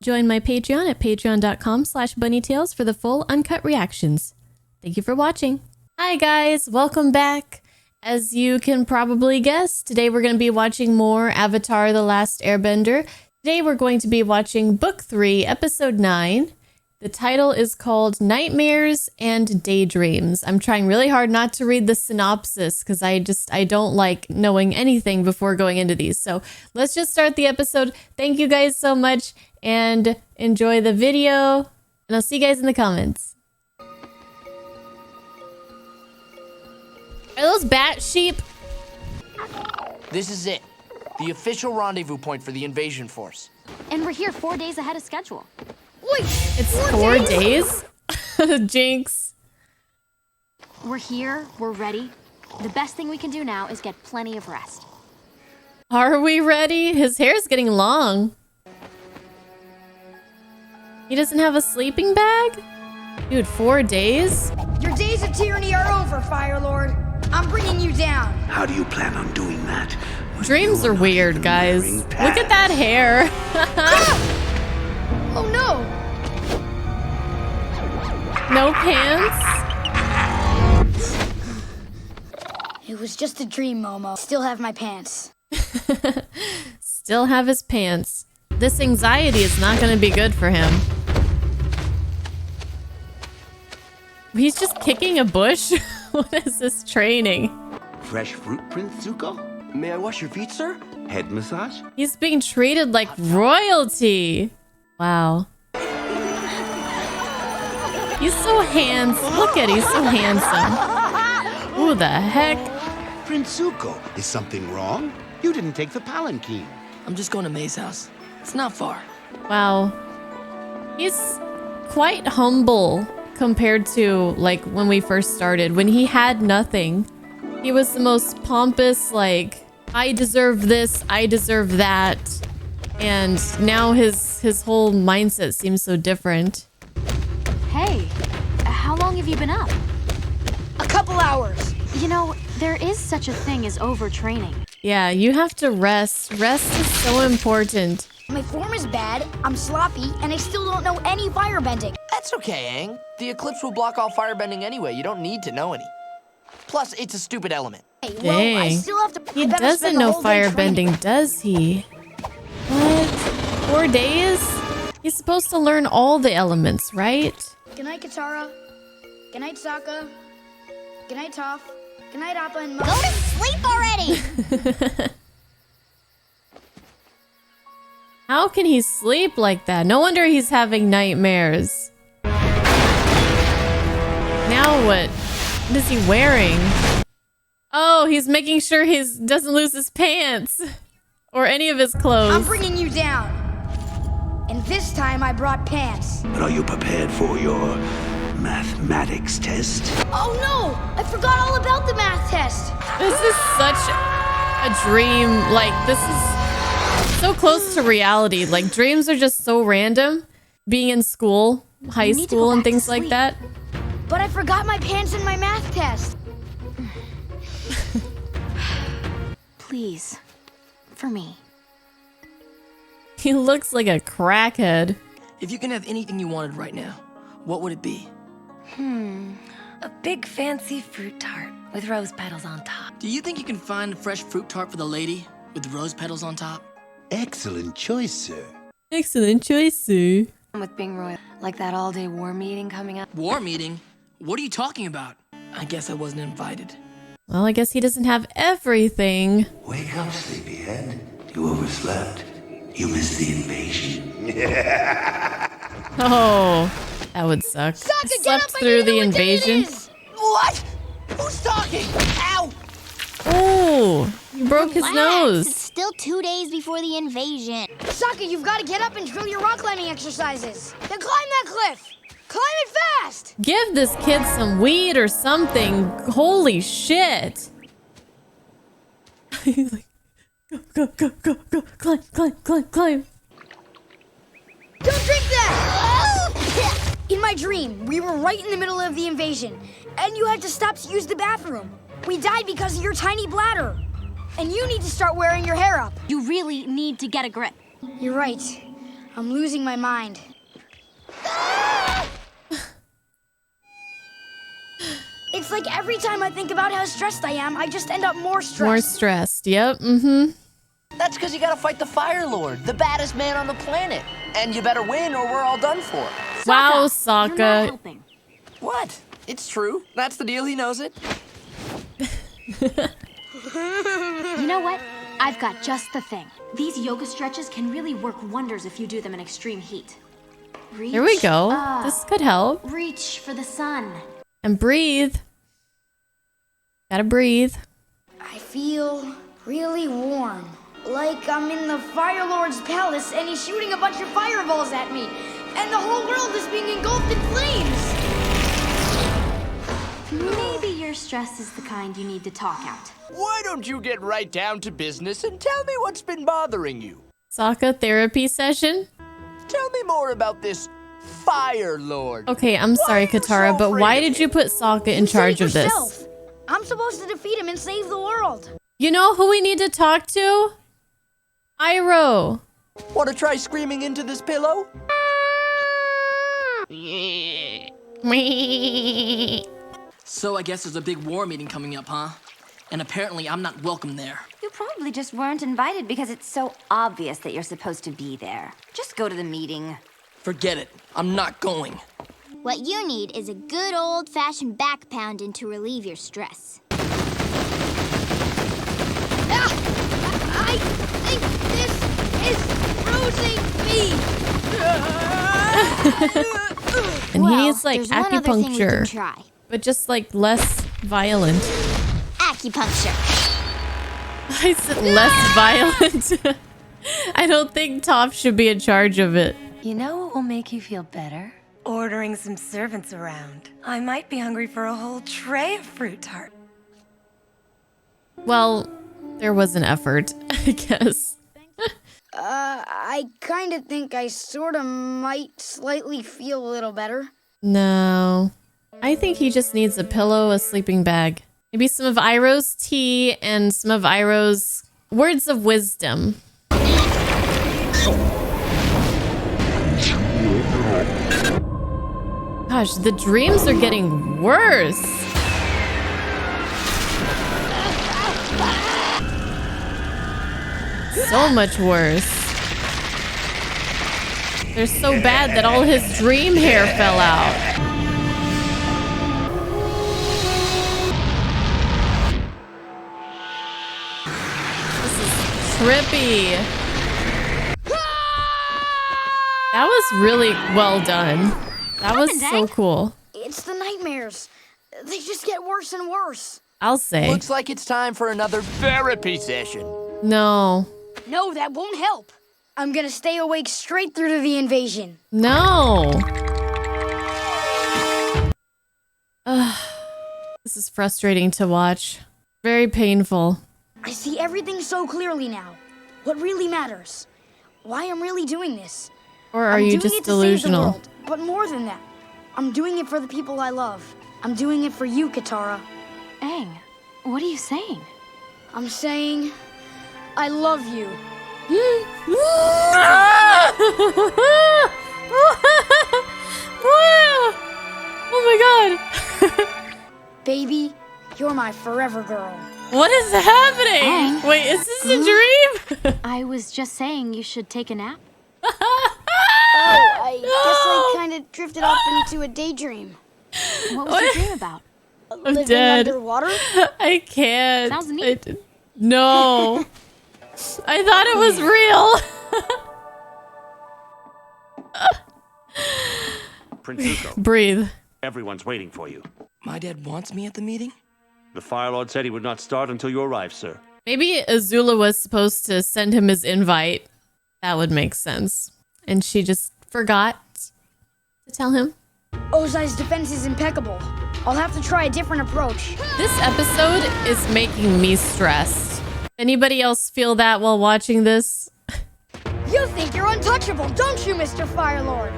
Join my Patreon at patreon.com/bunnytails for the full uncut reactions. Thank you for watching. Hi guys, welcome back. As you can probably guess, today we're going to be watching more Avatar: The Last Airbender. Today we're going to be watching Book 3, Episode 9. The title is called Nightmares and Daydreams. I'm trying really hard not to read the synopsis because I don't like knowing anything before going into these. So let's just start the episode. Thank you guys so much and enjoy the video. And I'll see you guys in the comments. Are those bat sheep? This is it. The official rendezvous point for the invasion force. And we're here 4 days ahead of schedule. Wait, it's 4 days? Jinx. We're here, we're ready. The best thing we can do now is get plenty of rest. Are we ready? His hair's getting long. He doesn't have a sleeping bag? Dude, 4 days? Your days of tyranny are over, Fire Lord. I'm bringing you down. How do you plan on doing that? Dreams are weird, guys. Look at that hair. Oh no! No pants? It was just a dream, Momo. Still have my pants. Still have his pants. This anxiety is not going to be good for him. He's just kicking a bush? What is this training? Fresh fruit, Prince Zuko? May I wash your feet, sir? Head massage? He's being treated like royalty. Wow. He's so handsome. Look at he's so handsome. Who the heck? Prince Zuko, is something wrong? You didn't take the palanquin. I'm just going to May's house. It's not far. Wow. He's quite humble compared to like when we first started. When he had nothing. He was the most pompous, like, I deserve this, I deserve that. And now his whole mindset seems so different. Hey, how long have you been up? A couple hours. You know, there is such a thing as overtraining. Yeah, you have to rest. Rest is so important. My form is bad, I'm sloppy, and I still don't know any firebending. That's okay, Aang. The eclipse will block all firebending anyway. You don't need to know any. Plus, it's a stupid element. Hey, well, I Dang. still have to. He I better doesn't spend the know whole day training. firebending, does he? What? 4 days? He's supposed to learn all the elements, right? Good night, Katara. Good night, Sokka. Good night, Toph. Good night, Appa and Mo. Go to sleep already! How can he sleep like that? No wonder he's having nightmares. Now what? What is he wearing? Oh, he's making sure he doesn't lose his pants. Or any of his clothes. I'm bringing you down. And this time I brought pants. But are you prepared for your mathematics test? Oh no! I forgot all about the math test. This is such a dream. Like, this is so close to reality. Like, dreams are just so random. Being in school, high You need to go school, and back to things like sleep. that. But I forgot my pants in my math test. Please, for me. He looks like a crackhead. If you can have anything you wanted right now, what would it be? A big fancy fruit tart with rose petals on top. Do you think you can find a fresh fruit tart for the lady with rose petals on top? Excellent choice, sir. Excellent choice, Sue. With being royal, like that all-day war meeting coming up. War meeting? What are you talking about? I guess I wasn't invited. Well, I guess he doesn't have everything. Wake up, sleepyhead. You overslept. You missed the invasion. Oh, that would suck. Sokka, He get slept up! I through need to the know what day it invasion. is. What? Who's talking? Ow! Oh, he broke his Relax, nose. It's still 2 days before the invasion. Sokka, you've got to get up and drill your rock climbing exercises. Then climb that cliff. Climb it fast. Give this kid some weed or something. Holy shit. He's like, go, climb. Don't drink that! In my dream, we were right in the middle of the invasion, and you had to stop to use the bathroom. We died because of your tiny bladder. And you need to start wearing your hair up. You really need to get a grip. You're right. I'm losing my mind. It's like every time I think about how stressed I am, I just end up more stressed. More stressed. Yep. Mm-hmm. That's because you gotta fight the Fire Lord, the baddest man on the planet. And you better win or we're all done for. Wow, You're not Sokka. helping. What? It's true. That's the deal. He knows it. You know what? I've got just the thing. These yoga stretches can really work wonders if you do them in extreme heat. Reach Here we go. up. This could help. Reach for the sun. And breathe. Gotta breathe. I feel really warm. Like I'm in the Fire Lord's palace and he's shooting a bunch of fireballs at me. And the whole world is being engulfed in flames. Maybe your stress is the kind you need to talk out. Why don't you get right down to business and tell me what's been bothering you? Sokka therapy session. Tell me more about this Fire Lord. Okay, I'm sorry, are you Katara, so but afraid why of did you him? put Sokka in You said charge it of this? yourself. I'm supposed to defeat him and save the world. You know who we need to talk to? Iroh. Want to try screaming into this pillow? So I guess there's a big war meeting coming up, huh? And apparently I'm not welcome there. You probably just weren't invited because it's so obvious that you're supposed to be there. Just go to the meeting. Forget it. I'm not going. What you need is a good old-fashioned back pounding to relieve your stress. I think this is bruising me. And Well, he needs like there's one other thing we can acupuncture, try. but just like less violent. Acupuncture. I said less violent. I don't think Toph should be in charge of it. You know what will make you feel better? Ordering some servants around. I might be hungry for a whole tray of fruit tart. Well, there was an effort, I guess. I kind of think I sort of might slightly feel a little better. No. I think he just needs a pillow, a sleeping bag. Maybe some of Iroh's tea and some of Iroh's words of wisdom. Gosh, the dreams are getting worse. So much worse. They're so bad that all his dream hair fell out. This is trippy. That was really well done. That was so cool. It's the nightmares. They just get worse and worse. I'll say. Looks like it's time for another therapy session. No. No, that won't help. I'm gonna stay awake straight through to the invasion. No. Ugh. This is frustrating to watch. Very painful. I see everything so clearly now. What really matters. Why I'm really doing this. Or are I'm you doing just it to save the delusional? world, but more than that, I'm doing it for the people I love. I'm doing it for you, Katara. Aang, what are you saying? I'm saying, I love you. Oh my god. Baby, you're my forever girl. What is happening? Aang? Wait, is this a dream? I was just saying you should take a nap. I guess I kind of drifted off into a daydream. What was your dream about? Living dead. underwater? I can't. Sounds neat. No. I thought it was real. Prince Zuko, Breathe. everyone's waiting for you. My dad wants me at the meeting? The Fire Lord said he would not start until you arrive, sir. Maybe Azula was supposed to send him his invite. That would make sense. And she just forgot to tell him. Ozai's defense is impeccable. I'll have to try a different approach. This episode is making me stressed. Anybody else feel that while watching this? You think you're untouchable, don't you, Mr. Firelord?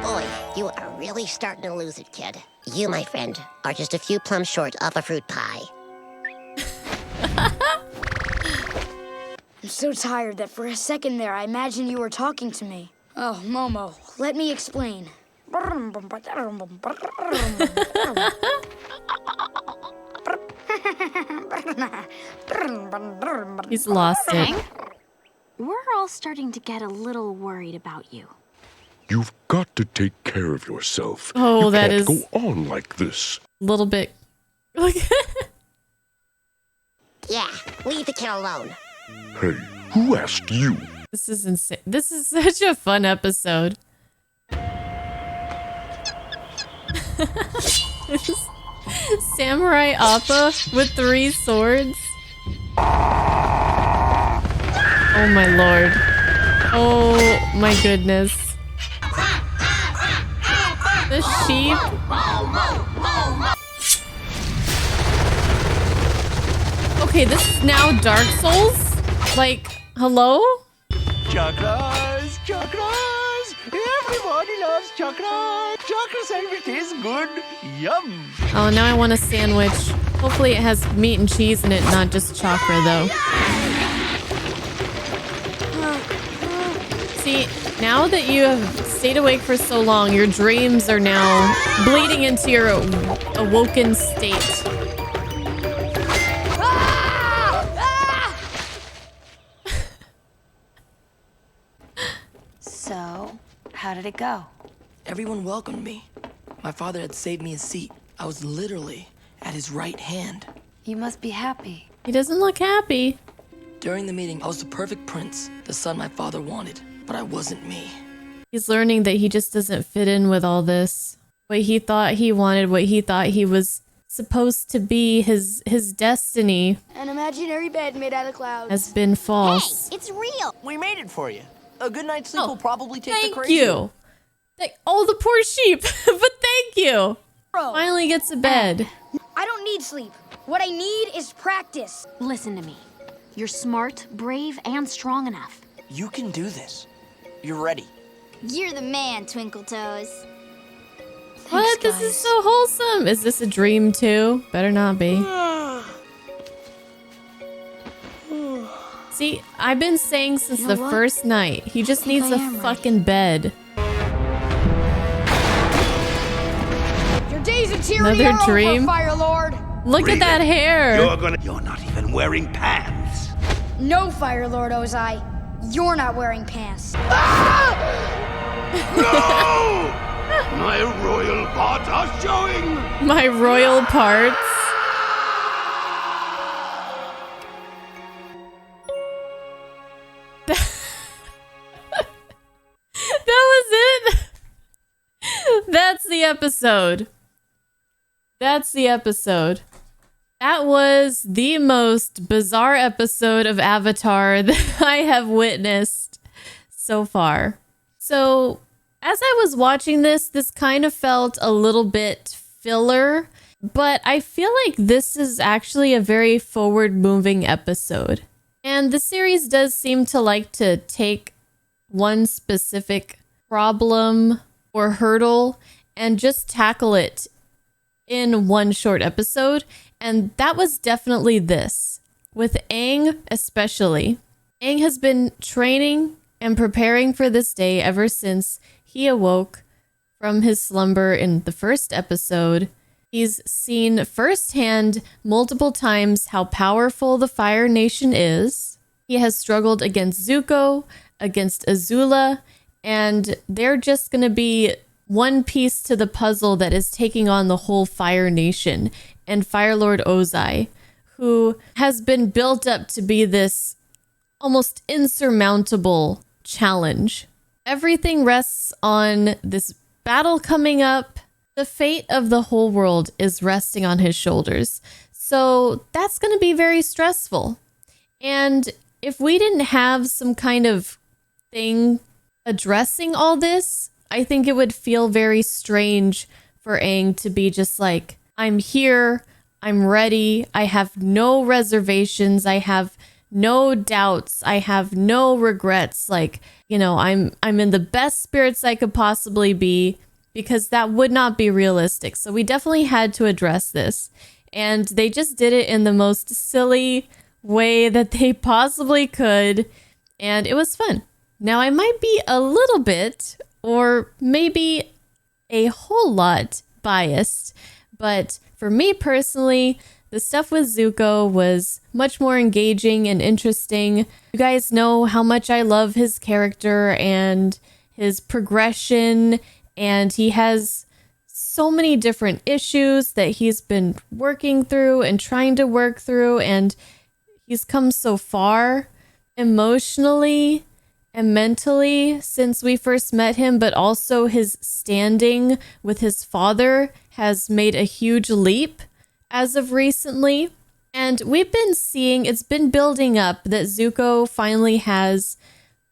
Boy, you are really starting to lose it, kid. You, my friend, are just a few plums short of a fruit pie. I'm so tired that for a second there I imagined you were talking to me. Oh, Momo, let me explain. He's lost it. Aang, we're all starting to get a little worried about you. You've got to take care of yourself. Oh, you that can't is go on like this. a little bit. Yeah, leave the kid alone. Hey, who asked you? This is insane. This is such a fun episode. Samurai Appa with 3 swords. Oh my lord. Oh my goodness. The sheep. Okay, this is now Dark Souls? Like, hello? Chakras! Chakras! Everybody loves chakras! Chakra sandwich is good! Yum! Oh, now I want a sandwich. Hopefully it has meat and cheese in it, not just chakra, though. See, now that you have stayed awake for so long, your dreams are now bleeding into your awoken state. So, how did it go? Everyone welcomed me. My father had saved me a seat. I was literally at his right hand. You must be happy. He doesn't look happy. During the meeting, I was the perfect prince, the son my father wanted, but I wasn't me. He's learning that he just doesn't fit in with all this. What he thought he wanted, what he thought he was supposed to be, his destiny An imaginary bed made out of clouds. has been false. Hey, it's real. We made it for you. A good night's sleep will probably take the Thank crazy. you. Oh, the poor sheep. But thank you. Bro, Finally gets a bed. I don't need sleep. What I need is practice. Listen to me. You're smart, brave, and strong enough. You can do this. You're ready. You're the man, Twinkle Toes. What? This is so wholesome. Is this a dream too? Better not be. See, I've been saying since You know the what? first night. He just I think needs I a am ready. fucking bed. Your days of tyranny Another are dream? over, Fire Lord. Look at that hair. You're not even wearing pants. No, Fire Lord Ozai. You're not wearing pants. No! My royal parts are showing! My royal parts. That was it. That's the episode. That's the episode. That was the most bizarre episode of Avatar that I have witnessed so far. So, as I was watching this kind of felt a little bit filler, but I feel like this is actually a very forward-moving episode. And the series does seem to like to take one specific problem or hurdle and just tackle it in one short episode. And that was definitely this. With Aang especially. Aang has been training and preparing for this day ever since he awoke from his slumber in the first episode. He's seen firsthand multiple times how powerful the Fire Nation is. He has struggled against Zuko, against Azula, and they're just going to be one piece to the puzzle that is taking on the whole Fire Nation and Fire Lord Ozai, who has been built up to be this almost insurmountable challenge. Everything rests on this battle coming up. The fate of the whole world is resting on his shoulders. So that's going to be very stressful. And if we didn't have some kind of thing addressing all this, I think it would feel very strange for Aang to be just like, I'm here, I'm ready, I have no reservations, I have no doubts, I have no regrets. Like, you know, I'm in the best spirits I could possibly be, because that would not be realistic. So we definitely had to address this. And they just did it in the most silly way that they possibly could. And it was fun. Now, I might be a little bit, or maybe a whole lot biased, but for me personally, the stuff with Zuko was much more engaging and interesting. You guys know how much I love his character and his progression, and he has so many different issues that he's been working through and trying to work through, and he's come so far emotionally and mentally since we first met him, but also his standing with his father has made a huge leap as of recently. And we've been seeing, it's been building up that Zuko finally has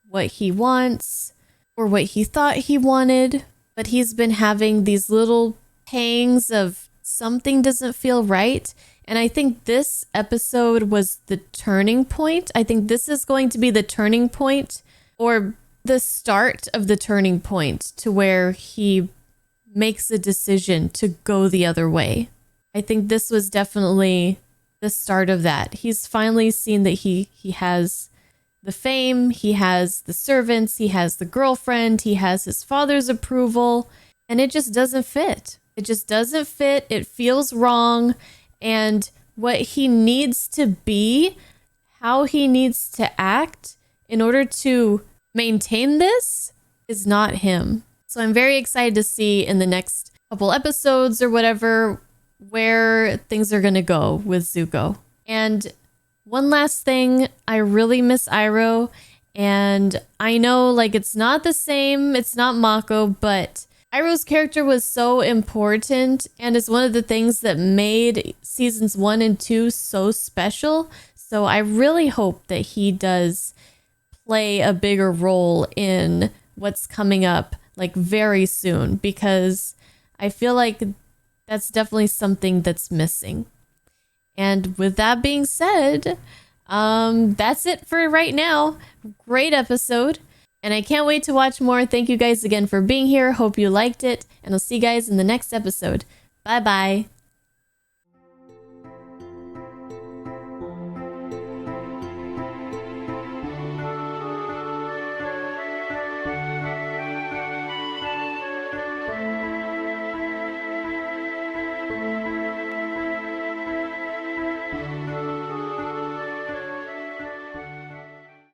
what he wants or what he thought he wanted, but he's been having these little pangs of something doesn't feel right. And I think this episode was the turning point. I think this is going to be the turning point, or the start of the turning point, to where he makes a decision to go the other way. I think this was definitely the start of that. He's finally seen that he has the fame, he has the servants, he has the girlfriend, he has his father's approval, and it just doesn't fit. It just doesn't fit. It feels wrong. And what he needs to be, how he needs to act in order to maintain this is not him. So I'm very excited to see in the next couple episodes or whatever where things are going to go with Zuko. And one last thing, I really miss Iroh. And I know like it's not the same, it's not Mako, but Iroh's character was so important and is one of the things that made seasons 1 and 2 so special. So I really hope that he does play a bigger role in what's coming up like very soon, because I feel like that's definitely something that's missing. And with that being said, that's it for right now. Great episode. And I can't wait to watch more. Thank you guys again for being here. Hope you liked it. And I'll see you guys in the next episode. Bye bye.